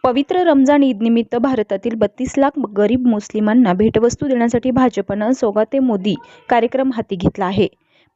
पवित्र रमजान ईदनिमित्त भारतातील 32 लाख गरीब मुस्लिमांना भेटवस्तू देण्यासाठी भाजपनं सौगाते मोदी कार्यक्रम हाती घेतला आहे.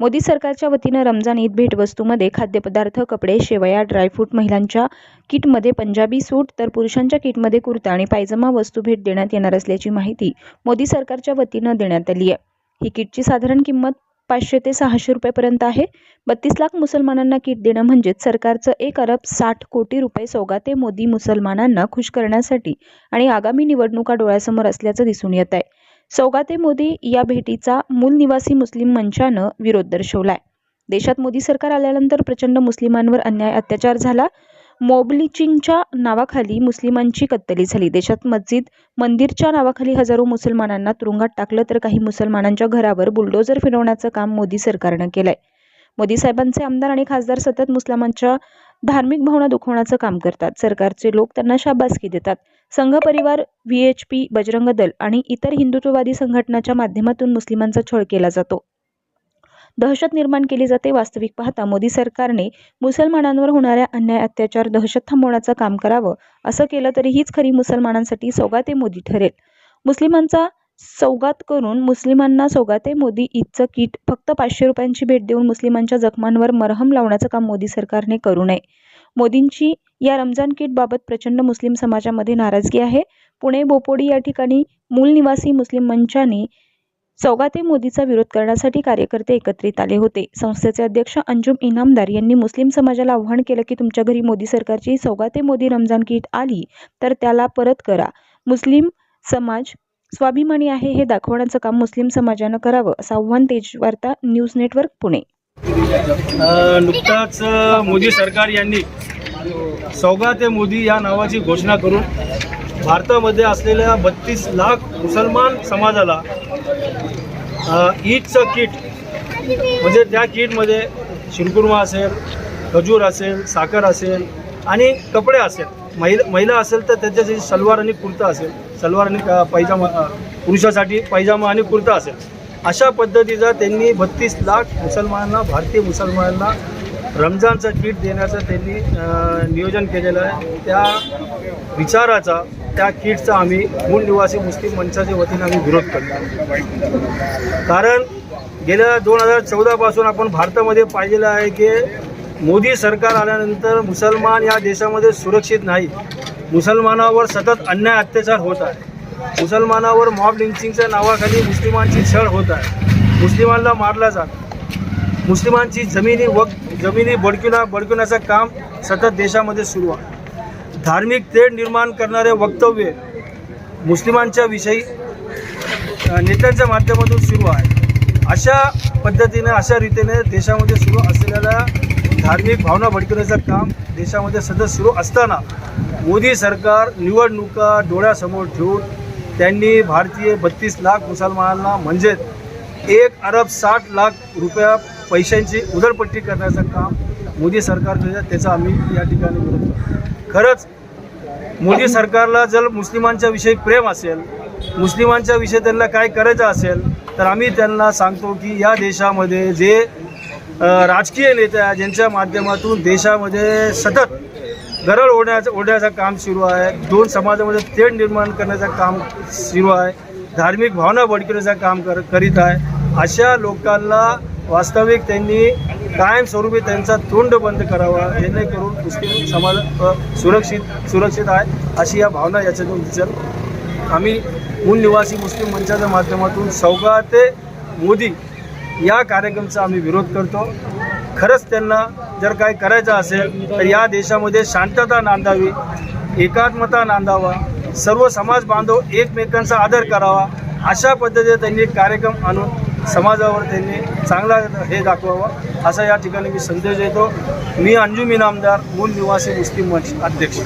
मोदी सरकारच्या वतीनं रमजान ईद भेटवस्तूमध्ये खाद्यपदार्थ, कपडे, शेवया, ड्रायफ्रूट, महिलांच्या किटमध्ये पंजाबी सूट तर पुरुषांच्या किटमध्ये कुर्ता आणि पायजमा वस्तू भेट देण्यात येणार असल्याची माहिती मोदी सरकारच्या वतीनं देण्यात आली आहे. ही किटची साधारण किंमत 500 ते 600 रुपयापर्यंत आहे. 32 लाख मुसलमानांना किट देणं म्हणजेच सरकारचं 1 अरब 60 कोटी रुपये सौगाते मोदी मुसलमानांना खुश करण्यासाठी आणि आगामी निवडणुका डोळ्यासमोर असल्याचं दिसून येत आहे. सौगाते मोदी या भेटीचा मूल निवासी मुस्लिम मंचानं विरोध दर्शवलाय. देशात मोदी सरकार आल्यानंतर प्रचंड मुस्लिमांवर अन्याय अत्याचार झाला. मॉब लिंचिंगच्या नावाखाली मुस्लिमांची कत्तली झाली. देशात मस्जिद, मंदिरच्या नावाखाली हजारो मुसलमानांना तुरुंगात टाकलं तर काही मुसलमानांच्या घरावर बुलडोझर फिरवण्याचं काम मोदी सरकारनं केलंय. मोदी साहेबांचे आमदार आणि खासदार सतत मुस्लिमांच्या धार्मिक भावना दुखवण्याचं काम करतात. सरकारचे लोक त्यांना शाबासकी देतात. संघ परिवार, VHP, बजरंग दल आणि इतर हिंदुत्ववादी संघटनांच्या माध्यमातून मुस्लिमांचा छळ केला जातो, दहशत निर्माण केली जाते. वास्तविक पाहता मोदी सरकारने मुसलमानांवर होणाऱ्या अन्याय, अत्याचार, दहशत थांबवण्याचं काम करावं. असं केलं तरी हीच खरी मुसलमानांसाठी सौगाते मोदी ठरेल. मुस्लिमांचा सौगात करून मुस्लिमांना सौगाते मोदी ईदचं किट फक्त 500 रुपयांची भेट देऊन मुस्लिमांच्या जखमांवर मरहम लावण्याचं काम मोदी सरकारने करू नये. मोदींची या रमजान किट बाबत प्रचंड मुस्लिम समाजामध्ये नाराजगी आहे. पुणे बोपोडी या ठिकाणी मूल निवासी मुस्लिम मंचाने सौगाते मोदीचा विरोध करण्यासाठी कार्यकर्ते एकत्रित आले होते. संस्थेचे अध्यक्ष अंजुम इनामदार यांनी मुस्लिम समाजाला आवाहन केलं की तुमच्या घरी मोदी सरकारची सौगाते मोदी रमजान किट आली तर त्याला परत करा. मुस्लिम समाज स्वाभिमानी आहे हे दाखवण्याचं काम मुस्लिम समाजानं करावं, असं आव्हान तेजवार्ता न्यूज नेटवर्क पुणे. नुकताच मोदी सरकार यांनी सौगाते मोदी या नावाची घोषणा करून भारतामध्ये असलेल्या 32 लाख मुसलमान समाजाला ईदचं किट म्हणजे त्या किटमध्ये शिरकुर्मा असेल, खजूर असेल, साखर असेल आणि कपडे असेल. महिला असेल तर त्याच्यासाठी सलवार आणि कुर्ता असेल, सलवार आणि पैजामा, पुरुषासाठी पैजामा आणि कुर्ता असेल. अशा पद्धतीचा त्यांनी 32 लाख मुसलमानांना, भारतीय मुसलमानांना रमजानचं किट देण्याचं त्यांनी नियोजन केलेलं आहे. त्या विचाराचा, त्या किटचा आम्ही मूल निवासी मुस्लिम मंचाच्या वतीनं आम्ही विरोध करतो. कारण गेल्या 2014 पासून आपण भारतामध्ये पाहिलेलं आहे की मोदी सरकार आल्यानंतर मुसलमान या देशामध्ये सुरक्षित नाही. मुसलमानावर सतत अन्याय अत्याचार होत आहे. मुसलमानावर मॉब लिंचिंगच्या नावाखाली मुस्लिमांची छळ होत आहे. मुस्लिमांना मारला जात. मुस्लिमांची जमिनी बडकवण्याचं काम सतत देशामध्ये सुरू आहे. धार्मिक तेढ निर्माण करणारे वक्तव्य मुस्लिमांच्या विषयी नेत्यांच्या माध्यमातून सुरू आहे. अशा पद्धतीने, अशा रीतीने देशामध्ये सुरू असलेल्या धार्मिक भावना भडकवण्याचं काम देशामध्ये सतत सुरू असताना मोदी सरकार निवडणुका डोळ्यासमोर ठेवून त्यांनी भारतीय 32 लाख मुसलमानांना म्हणजेच 1 अरब 60 लाख रुपया पैशांची उधळपट्टी करण्याचं काम मोदी सरकार करतं. त्याचा आम्ही या ठिकाणी विरोध करतो. खरंच मोदी सरकारला जर मुस्लिमांच्या विषयी प्रेम असेल, मुस्लिमांच्या विषयी त्यांना काय करायचं असेल तर आम्ही त्यांना सांगतो की या देशामध्ये जे राजकीय नेते आहेत, ज्यांच्या माध्यमातून देशामध्ये सतत गरळ ओढण्याचं काम सुरू आहे, दोन समाजामध्ये तेढ निर्माण करण्याचं काम सुरू आहे, धार्मिक भावना भडकवण्याचं काम करीत आहे, अशा लोकांना वास्तविक त्यांनी कायमस्वरूपी त्यांचा तोंड बंद करावा, जेणेकरून मुस्लिम समाज सुरक्षित आहे अशी या भावना याच्यातून दिसेल. आम्ही मूल निवासी मुस्लिम मंचाच्या माध्यमातून सौगाते मोदी या कार्यक्रमाचा आम्ही विरोध करतो. खरंच त्यांना जर काय करायचं असेल तर या देशामध्ये शांतता नांदावी, एकात्मता नांदावा, सर्व समाज बांधव एकमेकांचा आदर करावा, अशा पद्धतीने त्यांनी कार्यक्रम आणून समाजावर त्यांनी चांगला हे दाखवावा असा या ठिकाणी मी संदेश देतो. मी अंजुम इनामदार, मूल निवासी मुस्लिम मंच अध्यक्ष.